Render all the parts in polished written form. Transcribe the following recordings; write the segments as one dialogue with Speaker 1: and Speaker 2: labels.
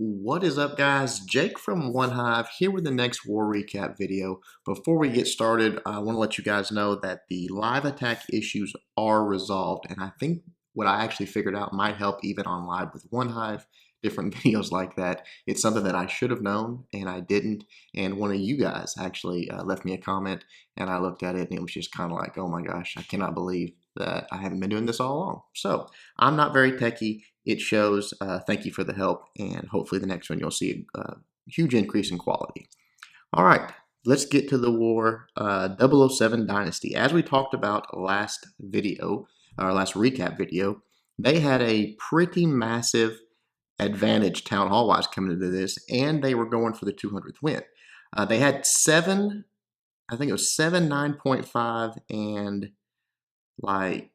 Speaker 1: What is up, guys? Jake from OneHive here with the next war recap video. Before we get started, I want to let you guys know that the live attack issues are resolved, and I think what I actually figured out might help even on live with OneHive, different videos like that. It's something that I should have known, and I didn't, and one of you guys actually left me a comment, and I looked at it, and it was just kind of like, oh my gosh, I cannot believe that I haven't been doing this all along. So, I'm not very techie. It shows. Thank you for the help, and hopefully the next one you'll see a huge increase in quality. All right, let's get to the war. 007 Dynasty. As we talked about last video, our last recap video, they had a pretty massive advantage town hall wise coming into this, and they were going for the 200th win. They had seven, I think it was 9.5, and like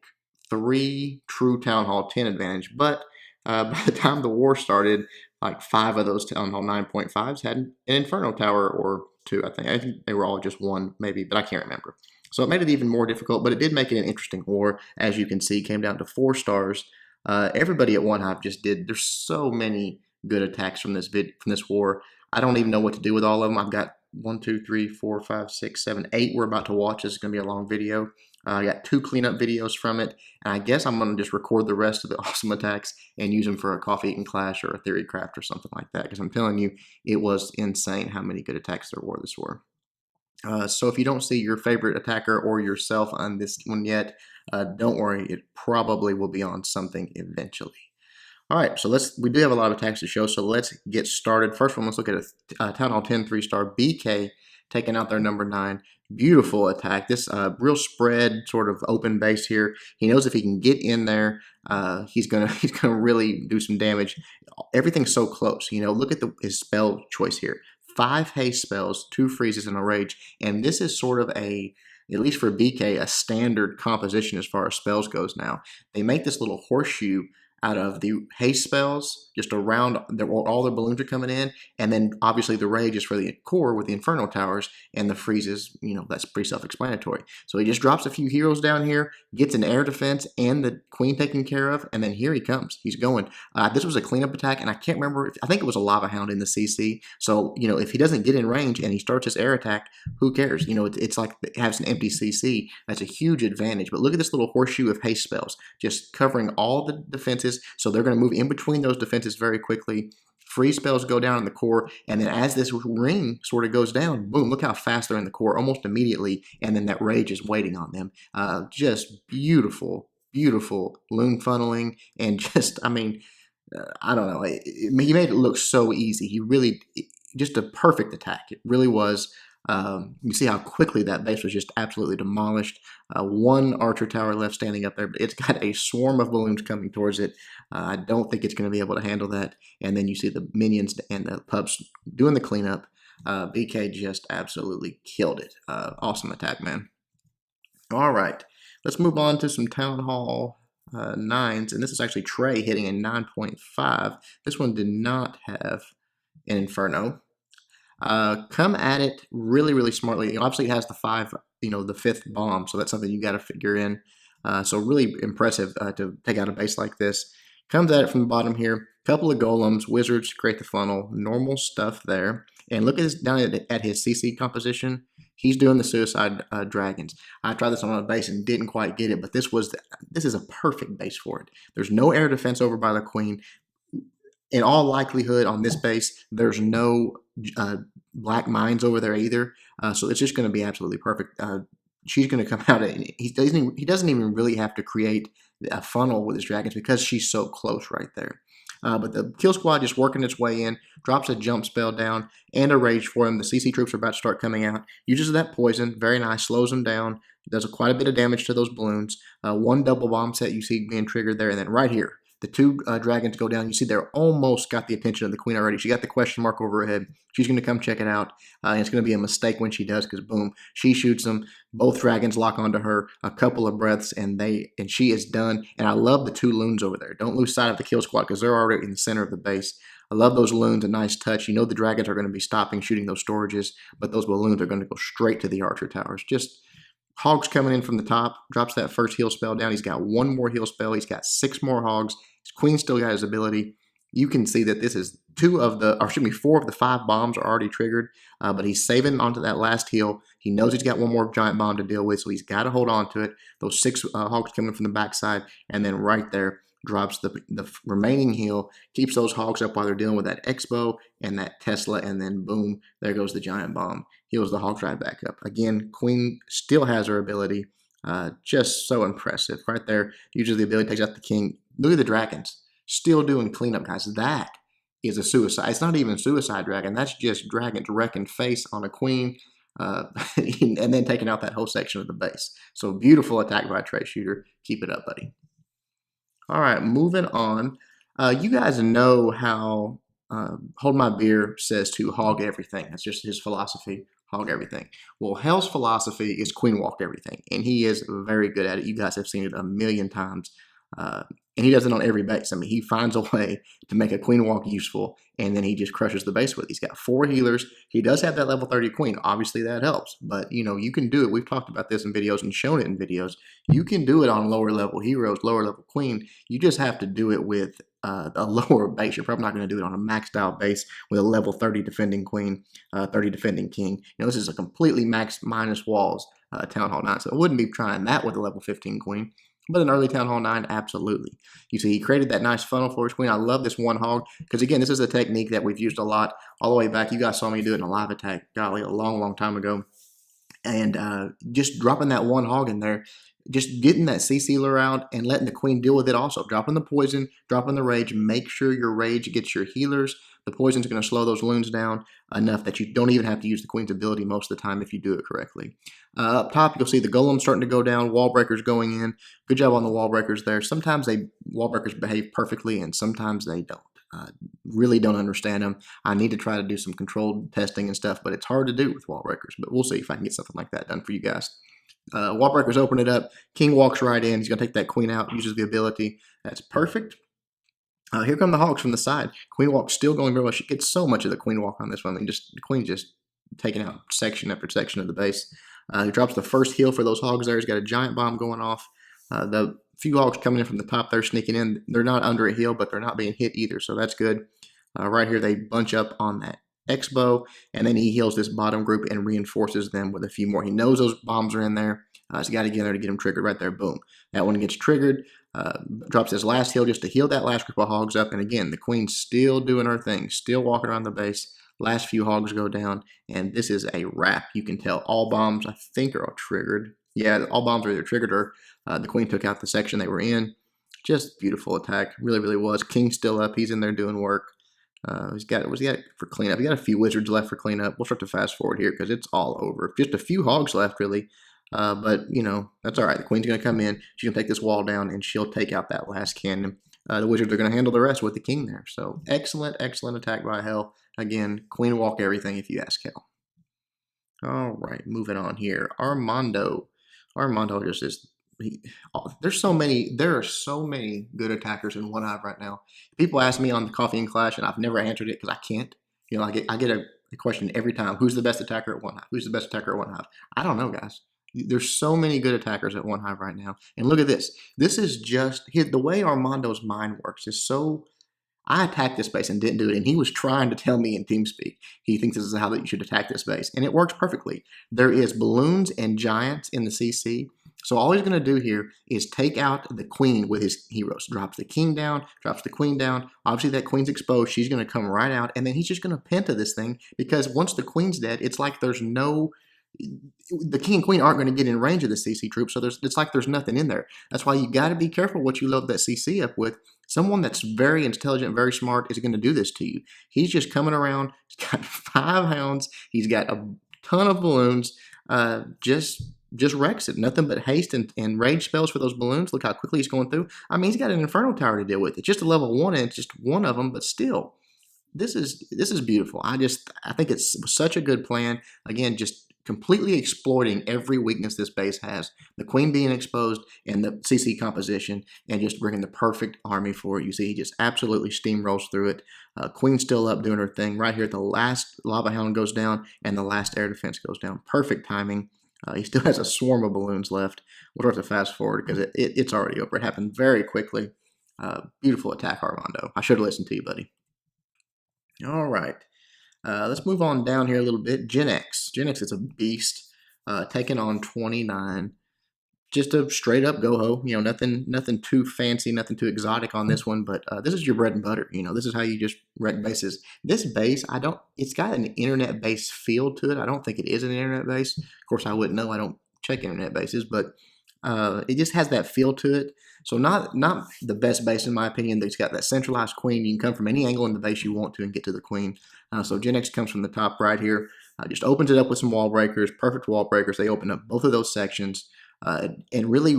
Speaker 1: 3 true Town Hall 10 advantage. But by the time the war started, like 5 of those Town Hall 9.5s had an Inferno Tower or 2, I think. I think they were all just 1, maybe, but I can't remember. So it made it even more difficult, but it did make it an interesting war. As you can see, came down to 4 stars. Everybody at OneHive just did. There's so many good attacks from this war. I don't even know what to do with all of them. I've got 1, 2, 3, 4, 5, 6, 7, 8 we're about to watch. This is going to be a long video. I got 2 cleanup videos from it, and I guess I'm going to just record the rest of the awesome attacks and use them for a coffee eating clash or a theory craft or something like that, because I'm telling you, it was insane how many good attacks there were this war. So if you don't see your favorite attacker or yourself on this one yet, don't worry, it probably will be on something eventually. All right, so we do have a lot of attacks to show, so let's get started. First one, let's look at a Town Hall 10 3-star BK taking out their number 9. Beautiful attack. This real spread, sort of open base here. He knows if he can get in there, he's gonna really do some damage. Everything's so close. You know, look at his spell choice here. 5 haste spells, 2 freezes, and a rage. And this is sort of at least for BK, a standard composition as far as spells goes now. They make this little horseshoe out of the haste spells, just around all the balloons are coming in, and then obviously the rage is for the core with the inferno towers, and the freezes, you know, that's pretty self-explanatory. So he just drops a few heroes down here, gets an air defense and the queen taken care of, and then here he comes. He's going. This was a cleanup attack, and I can't remember. I think it was a lava hound in the CC. So, you know, if he doesn't get in range and he starts his air attack, who cares? You know, it's like it has an empty CC. That's a huge advantage. But look at this little horseshoe of haste spells, just covering all the defenses. So they're going to move in between those defenses very quickly. Free spells go down in the core, and then as this ring sort of goes down, boom, look how fast they're in the core almost immediately, and then that rage is waiting on them. Just beautiful, beautiful loon funneling, and just, I mean, I don't know. He made it look so easy. He really, just a perfect attack. It really was. You see how quickly that base was just absolutely demolished. 1 archer tower left standing up there, but it's got a swarm of balloons coming towards it. I don't think it's going to be able to handle that. And then you see the minions and the pups doing the cleanup. BK just absolutely killed it. Awesome attack, man. All right, let's move on to some Town Hall 9s, and this is actually Trey hitting a 9.5. This one did not have an Inferno. Come at it really, really smartly. Obviously, it has the 5, the 5th bomb, so that's something you got to figure in. So really impressive to take out a base like this. Comes at it from the bottom here. Couple of golems, wizards create the funnel, normal stuff there. And look at this down at his CC composition. He's doing the suicide dragons. I tried this on a base and didn't quite get it, but this is a perfect base for it. There's no air defense over by the queen. In all likelihood, on this base, there's no black mines over there either, so it's just going to be absolutely perfect. She's going to come out, and he doesn't even really have to create a funnel with his dragons because she's so close right there. But the kill squad just working its way in, drops a jump spell down and a rage for him. The CC troops are about to start coming out. Uses that poison, very nice, slows them down. Does quite a bit of damage to those balloons. 1 double bomb set you see being triggered there, and then right here, the 2 dragons go down. You see they're almost got the attention of the queen already. She got the question mark over her head. She's going to come check it out. And it's going to be a mistake when she does because, boom, she shoots them. Both dragons lock onto her. A couple of breaths, and she is done. And I love the 2 loons over there. Don't lose sight of the kill squad because they're already in the center of the base. I love those loons, a nice touch. You know the dragons are going to be stopping shooting those storages, but those balloons are going to go straight to the archer towers. Just hogs coming in from the top, drops that first heal spell down. He's got 1 more heal spell. He's got 6 more hogs. His queen still got his ability. you can see that this is four of the 5 bombs are already triggered, but he's saving onto that last heal. He knows he's got one more giant bomb to deal with, so he's got to hold on to it. Those 6 hogs coming from the backside, and then right there drops the remaining heal, keeps those hogs up while they're dealing with that Expo and that Tesla, and then boom, there goes the giant bomb. Heals the hogs right back up. Again, Queen still has her ability. Just so impressive. Right there, uses the ability, takes out the king. Look at the dragons. Still doing cleanup, guys. That is a suicide. It's not even suicide dragon. That's just dragons wrecking face on a queen, and then taking out that whole section of the base. So beautiful attack by a Trey Shooter. Keep it up, buddy. All right, moving on. You guys know how Hold My Beer says to hog everything. That's just his philosophy. Hog everything. Well, Hell's philosophy is queen walk everything, and he is very good at it. You guys have seen it a million times, and he does it on every base. I mean, he finds a way to make a queen walk useful, and then he just crushes the base with it. He's got 4 healers. He does have that level 30 queen. Obviously, that helps, but you can do it. We've talked about this in videos and shown it in videos. You can do it on lower level heroes, lower level queen. You just have to do it with a lower base. You're probably not going to do it on a maxed out base with a level 30 defending queen, 30 defending king. This is a completely max minus walls Town Hall 9, so I wouldn't be trying that with a level 15 queen. But in early Town Hall 9, absolutely. You see, he created that nice funnel for his queen. I love this one hog because, again, this is a technique that we've used a lot all the way back. You guys saw me do it in a live attack, golly, a long, long time ago. And just dropping that one hog in there, just getting that CC lure out and letting the queen deal with it also. Dropping the poison, dropping the rage. Make sure your rage gets your healers. The poison's going to slow those loons down enough that you don't even have to use the queen's ability most of the time if you do it correctly. Up top, you'll see the golems starting to go down, wall breakers going in. Good job on the wall breakers there. Sometimes wall breakers behave perfectly, and sometimes they don't. Really don't understand them. I need to try to do some controlled testing and stuff, but it's hard to do with wall breakers. But we'll see if I can get something like that done for you guys. Wall breakers open it up. King walks right in. He's going to take that queen out, uses the ability. That's perfect. Here come the hogs from the side. Queen walk still going very well. She gets so much of the queen walk on this one. I mean, the queen just taking out section after section of the base. He drops the first heal for those hogs there. He's got a giant bomb going off. The few hogs coming in from the top, they're sneaking in. They're not under a hill, but they're not being hit either, so that's good. Right here, they bunch up on that Expo, and then he heals this bottom group and reinforces them with a few more. He knows those bombs are in there. He's got to get in there to get them triggered right there. Boom. That one gets triggered. Drops his last heal just to heal that last group of hogs up. And again, the queen's still doing her thing, still walking around the base. Last few hogs go down, and this is a wrap. You can tell all bombs, I think, are all triggered. Yeah, all bombs are either triggered or the queen took out the section they were in. Just beautiful attack. Really, really was. King's still up. He's in there doing work. What's he got for cleanup? He got a few wizards left for cleanup. We'll start to fast forward here because it's all over. Just a few hogs left, really. But, that's all right. The queen's going to come in. She's going to take this wall down, and she'll take out that last cannon. The wizards are going to handle the rest with the king there. So excellent, excellent attack by Hell. Again, queen walk everything if you ask Hell. All right, moving on here. Armando just is... there are so many good attackers in OneHive right now. People ask me on the Coffee and Clash, and I've never answered it because I can't. I get a question every time. Who's the best attacker at OneHive? Who's the best attacker at OneHive? I don't know, guys. There's so many good attackers at OneHive right now. And look at this. This is just the way Armando's mind works is so... I attacked this base and didn't do it, and he was trying to tell me in TeamSpeak he thinks this is how that you should attack this base, and it works perfectly. There is balloons and giants in the CC, so all he's going to do here is take out the queen with his heroes. Drops the king down, drops the queen down. Obviously, that queen's exposed. She's going to come right out, and then he's just going to penta this thing because once the queen's dead, it's like there's no... the king and queen aren't going to get in range of the CC troops, so it's like there's nothing in there. That's why you got to be careful what you load that CC up with. Someone that's very intelligent, very smart is going to do this to you. He's just coming around. He's got 5 hounds. He's got a ton of balloons. Just wrecks it. Nothing but haste and rage spells for those balloons. Look how quickly he's going through. I mean, he's got an inferno tower to deal with. It's just a level 1, and it's just one of them, but still, this is beautiful. I think it's such a good plan. Again, just completely exploiting every weakness this base has. The queen being exposed and the CC composition, and just bringing the perfect army for it. You see, he just absolutely steamrolls through it. Queen's still up doing her thing. Right here, the last lava hound goes down and the last air defense goes down. Perfect timing. He still has a swarm of balloons left. We'll have to fast forward because it's already over. It happened very quickly. Beautiful attack, Armando. I should have listened to you, buddy. All right. Let's move on down here a little bit. Gen X. Gen X is a beast. Taking on 29. Just a straight up GoHo. Nothing too fancy, nothing too exotic on this one. But this is your bread and butter. This is how you just wreck bases. This base, it's got an internet base feel to it. I don't think it is an internet base. Of course, I wouldn't know. I don't check internet bases, but it just has that feel to it. So not the best base in my opinion. It's got that centralized queen. You can come from any angle in the base you want to and get to the queen. So Gen X comes from the top right here. Just opens it up with some wall breakers, perfect wall breakers. They open up both of those sections. And really,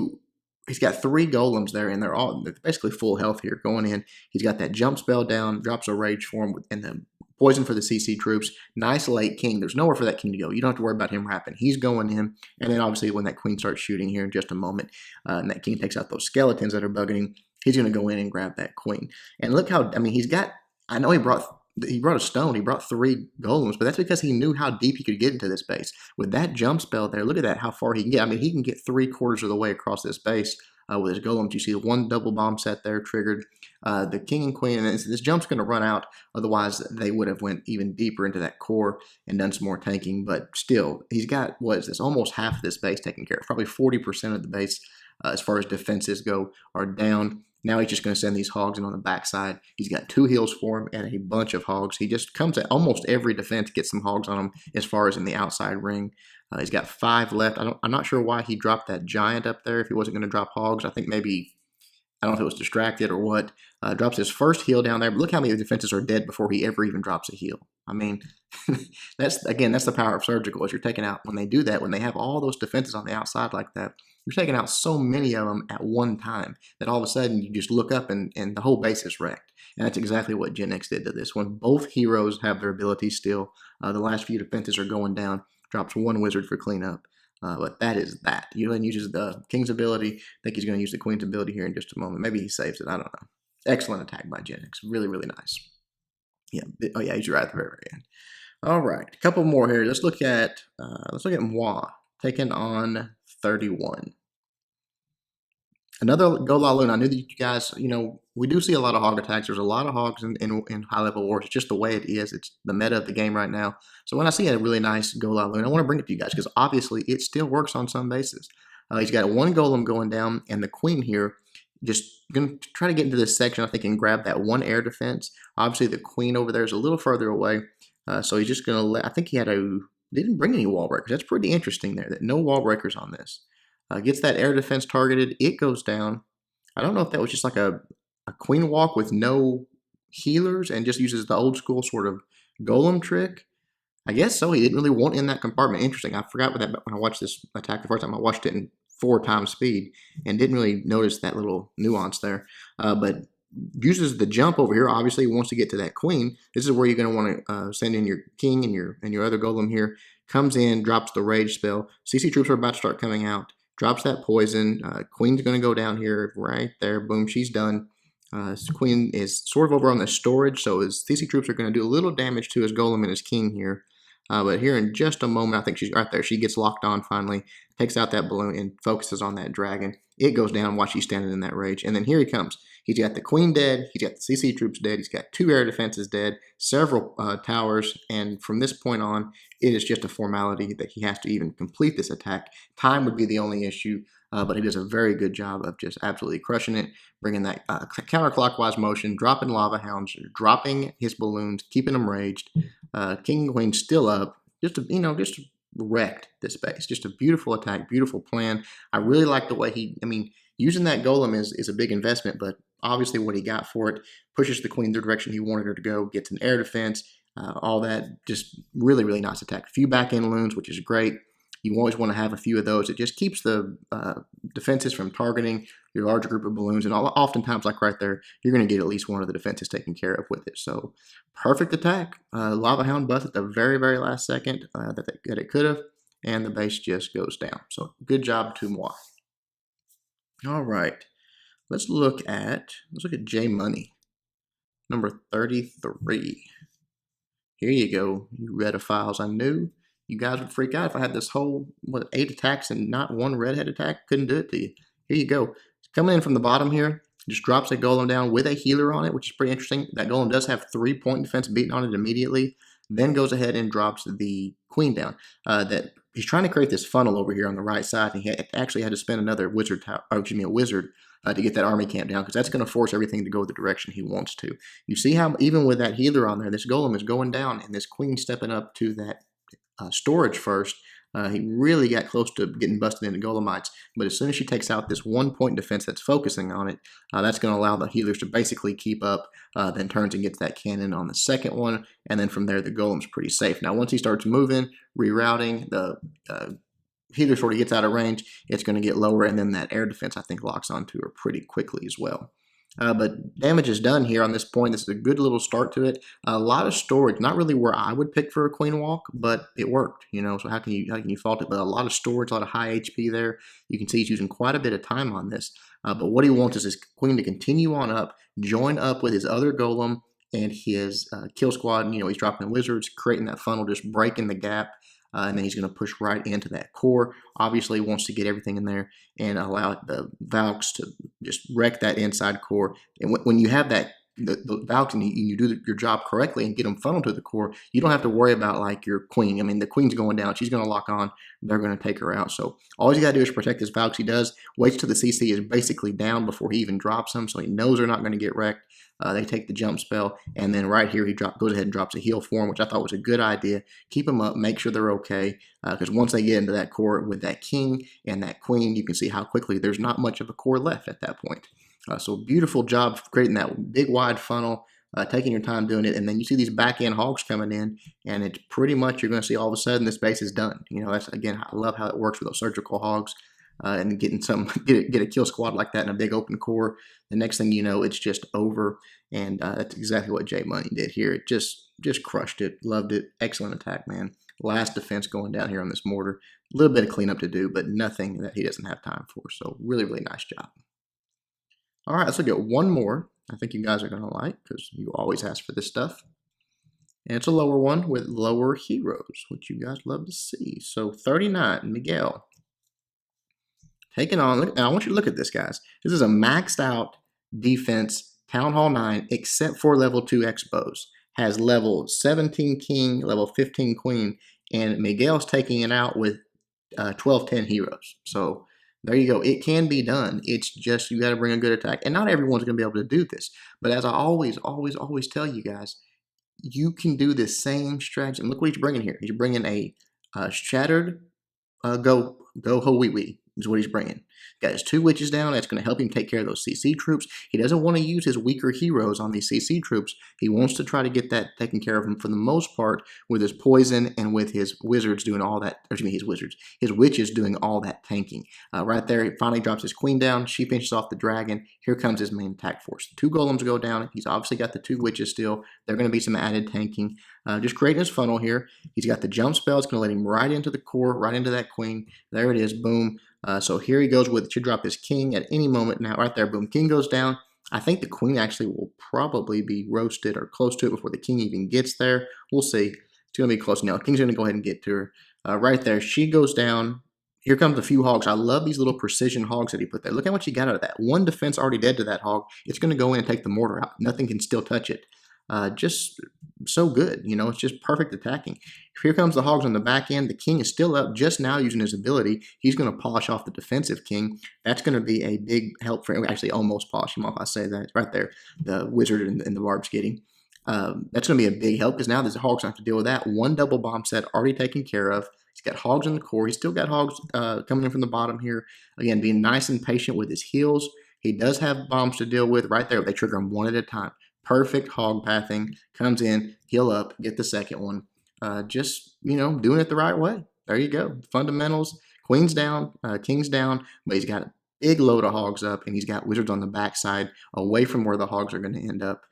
Speaker 1: he's got 3 golems there, and they're basically full health here going in. He's got that jump spell down, drops a rage form, and the poison for the CC troops. Nice late king. There's nowhere for that king to go. You don't have to worry about him wrapping. He's going in, and then obviously when that queen starts shooting here in just a moment, and that king takes out those skeletons that are bugging him, he's going to go in and grab that queen. And look how, he's got, I know he brought a stone. He brought 3 golems, but that's because he knew how deep he could get into this base. With that jump spell there, look at that, how far he can get. He can get 3/4 of the way across this base with his golems. You see the 1 double bomb set there triggered. The king and queen, and this jump's going to run out. Otherwise, they would have went even deeper into that core and done some more tanking. But still, he's got, what is this, almost half of this base taken care of. Probably 40% of the base, as far as defenses go, are down. Now he's just going to send these hogs in on the backside. He's got 2 heals for him and a bunch of hogs. He just comes at almost every defense, gets some hogs on him as far as in the outside ring. He's got 5 left. I'm not sure why he dropped that giant up there if he wasn't going to drop hogs. I think maybe, I don't know if it was distracted or what. Drops his first heal down there, but look how many defenses are dead before he ever even drops a heal. That's the power of surgical, is you're taking out, when they do that, when they have all those defenses on the outside like that, you're taking out so many of them at one time that all of a sudden you just look up and the whole base is wrecked. And that's exactly what Gen X did to this one. Both heroes have their abilities still. The last few defenses are going down. Drops 1 wizard for cleanup. But that is that. He then uses the king's ability. I think he's going to use the queen's ability here in just a moment. Maybe he saves it. I don't know. Excellent attack by Gen X. Really, really nice. Yeah. Oh yeah, he's right at the very end. All right, a couple more here. Let's look at Moi taking on 31. Another GoLaLoon. I knew that you guys, we do see a lot of hog attacks. There's a lot of hogs in high-level wars. It's just the way it is. It's the meta of the game right now. So when I see a really nice GoLaLoon, I want to bring it to you guys because obviously it still works on some bases. He's got 1 golem going down, and the queen here just going to try to get into this section, I think, and grab that 1 air defense. Obviously, the queen over there is a little further away. So he's just going to let, I think he didn't bring any wall breakers. That's pretty interesting there, that no wall breakers on this. Gets that air defense targeted. It goes down. I don't know if that was just like a queen walk with no healers and just uses the old school sort of golem trick. I guess so. He didn't really want in that compartment. Interesting. I forgot when I watched this attack the first time. I watched it in 4 times speed and didn't really notice that little nuance there. But uses the jump over here. Obviously, wants to get to that queen. This is where you're going to want to send in your king and your other golem here. Comes in, drops the rage spell. CC troops are about to start coming out. Drops that poison. Queen's going to go down here right there. Boom, she's done. Queen is sort of over on the storage, so his CC troops are going to do a little damage to his golem and his king here. But here in just a moment, I think she's right there. She gets locked on finally, takes out that balloon and focuses on that dragon. It goes down while she's standing in that rage. And then here he comes. He's got the queen dead. He's got the CC troops dead. He's got 2 air defenses dead, several towers. And from this point on, it is just a formality that he has to even complete this attack. Time would be the only issue, but he does a very good job of just absolutely crushing it, bringing that counterclockwise motion, dropping lava hounds, dropping his balloons, keeping them raged. King and queen still up. Just wrecked this base. Just a beautiful attack, beautiful plan. I really like the way using that golem is a big investment, but obviously what he got for it pushes the queen the direction he wanted her to go, gets an air defense, all that. Just really, really nice attack. A few back-end loons, which is great. You always want to have a few of those. It just keeps the defenses from targeting your larger group of balloons. And oftentimes, like right there, you're going to get at least one of the defenses taken care of with it. So perfect attack. Lava Hound bust at the very, very last second that it could have. And the base just goes down. So good job to Moi. All right. Let's look at J Money, number 33. Here you go, you redophiles. I knew you guys would freak out if I had this whole, 8 attacks and not 1 redhead attack. Couldn't do it to you. Here you go. Coming in from the bottom here, Just drops a golem down with a healer on it, which is pretty interesting. That golem does have 3-point defense beaten on it immediately. Then goes ahead and drops the queen down. That he's trying to create this funnel over here on the right side. And he actually had to spend another wizard, a wizard, to get that army camp down, because that's going to force everything to go the direction he wants to. You see how even with that healer on there, this golem is going down, and this queen stepping up to that storage first. He really got close to getting busted into golemites, but as soon as she takes out this 1-point defense that's focusing on it, that's going to allow the healers to basically keep up, then turns and gets that cannon on the second one, and then from there the golem's pretty safe. Now once he starts moving, rerouting, the healer sort of gets out of range, it's going to get lower, and then that air defense I think locks onto her pretty quickly as well. But damage is done here on this point. This is a good little start to it. A lot of storage, not really where I would pick for a queen walk, but it worked, you know, so how can you fault it? But a lot of storage, a lot of high HP there. You can see he's using quite a bit of time on this. But what he wants is his queen to continue on up, join up with his other golem and his kill squad. You know, he's dropping wizards, creating that funnel, just breaking the gap. And then he's going to push right into that core. Obviously, he wants to get everything in there and allow the Valks to just wreck that inside core. And when you have that, the Valks, and you do your job correctly and get them funneled to the core, you don't have to worry about like your queen. I mean, the queen's going down. She's going to lock on. They're going to take her out. So all you got to do is protect his Valks. He does. Waits till the CC is basically down before he even drops them, so he knows they're not going to get wrecked. They take the jump spell, and then right here he goes ahead and drops a heal for him, which I thought was a good idea. Keep them up, make sure they're okay, because once they get into that core with that king and that queen, you can see how quickly there's not much of a core left at that point. So beautiful job creating that big wide funnel, taking your time doing it, and then you see these back end hogs coming in, and it's pretty much you're going to see all of a sudden this base is done. You know, that's again, I love how it works with those surgical hogs. And getting some get a kill squad like that in a big open core, the next thing you know, it's just over. And that's exactly what J Money did here. It just crushed it. Loved it. Excellent attack, man. Last defense going down here on this mortar. A little bit of cleanup to do, but nothing that he doesn't have time for. So really, really nice job. All right, let's look at one more. I think you guys are going to like, because you always ask for this stuff. And it's a lower one with lower heroes, which you guys love to see. So 39, Miguel. Taking on, look, I want you to look at this, guys. This is a maxed out defense Town Hall 9, except for level 2 Expos. Has level 17 King, level 15 Queen, and Miguel's taking it out with 12-10 heroes. So there you go. It can be done. It's just you got to bring a good attack. And not everyone's going to be able to do this. But as I always tell you guys, you can do this same strategy. And look what he's bringing here. He's bringing a shattered GoHo is what he's bringing. Got his 2 witches down. That's going to help him take care of those CC troops. He doesn't want to use his weaker heroes on these CC troops. He wants to try to get that taken care of him for the most part with his poison and with his wizards doing all that. Or excuse me, his witches doing all that tanking. Right there, he finally drops his queen down. She finishes off the dragon. Here comes his main attack force. The 2 golems go down. He's obviously got the 2 witches still. They're going to be some added tanking. Just creating his funnel here. He's got the jump spell. It's going to let him right into the core, right into that queen. There it is. Boom. So here he goes with, should drop his king at any moment now. Right there, boom, king goes down. I think the queen actually will probably be roasted or close to it before the king even gets there. We'll see. It's going to be close now. King's going to go ahead and get to her. Right there, she goes down. Here comes a few hogs. I love these little precision hogs that he put there. Look at what you got out of that. 1 defense already dead to that hog. It's going to go in and take the mortar out. Nothing can still touch it. Just so good, you know, it's just perfect attacking. Here comes the hogs on the back end. The king is still up just now using his ability. He's going to polish off the defensive king. That's going to be a big help for him. Actually, almost polish him off. I say that right there. The wizard and the barb's getting. That's going to be a big help because now there's hogs have to deal with that. 1 double bomb set already taken care of. He's got hogs in the core. He's still got hogs coming in from the bottom here. Again, being nice and patient with his heals. He does have bombs to deal with right there. They trigger them 1 at a time. Perfect hog pathing. Comes in, heal up, get the second one. Just, you know, doing it the right way. There you go. Fundamentals. Queen's down, king's down, but he's got a big load of hogs up, and he's got wizards on the backside away from where the hogs are going to end up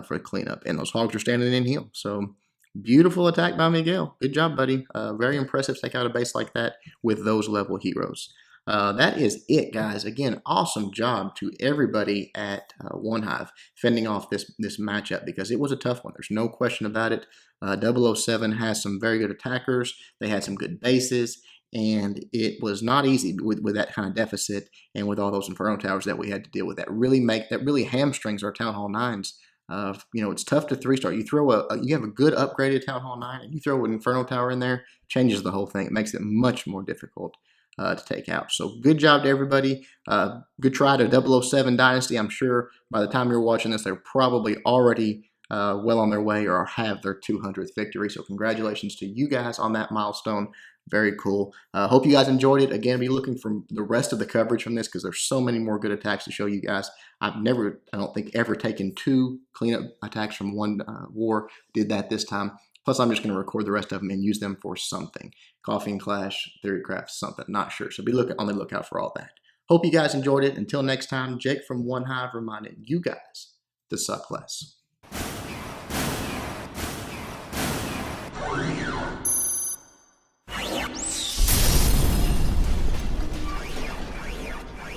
Speaker 1: for a cleanup. And those hogs are standing in heal. So beautiful attack by Miguel. Good job, buddy. Very impressive to take out a base like that with those level heroes. That is it, guys. Again, awesome job to everybody at OneHive fending off this matchup because it was a tough one. There's no question about it. 007 has some very good attackers. They had some good bases. and it was not easy with that kind of deficit and with all those inferno towers that we had to deal with. That really hamstrings our Town Hall 9s. It's tough to 3-star. You have a good upgraded Town Hall 9 and you throw an inferno tower in there, changes the whole thing. It makes it much more difficult to take out. So good job to everybody. Good try to 007 Dynasty. I'm sure by the time you're watching this, they're probably already well on their way or have their 200th victory. So congratulations to you guys on that milestone. Very cool. Hope you guys enjoyed it. Again, be looking for the rest of the coverage from this because there's so many more good attacks to show you guys. I've never, I don't think, ever taken 2 cleanup attacks from one war. Did that this time. Plus, I'm just going to record the rest of them and use them for something. Coffee and Clash, Theorycraft, something. Not sure. So be on the lookout for all that. Hope you guys enjoyed it. Until next time, Jake from OneHive reminding you guys to suck less.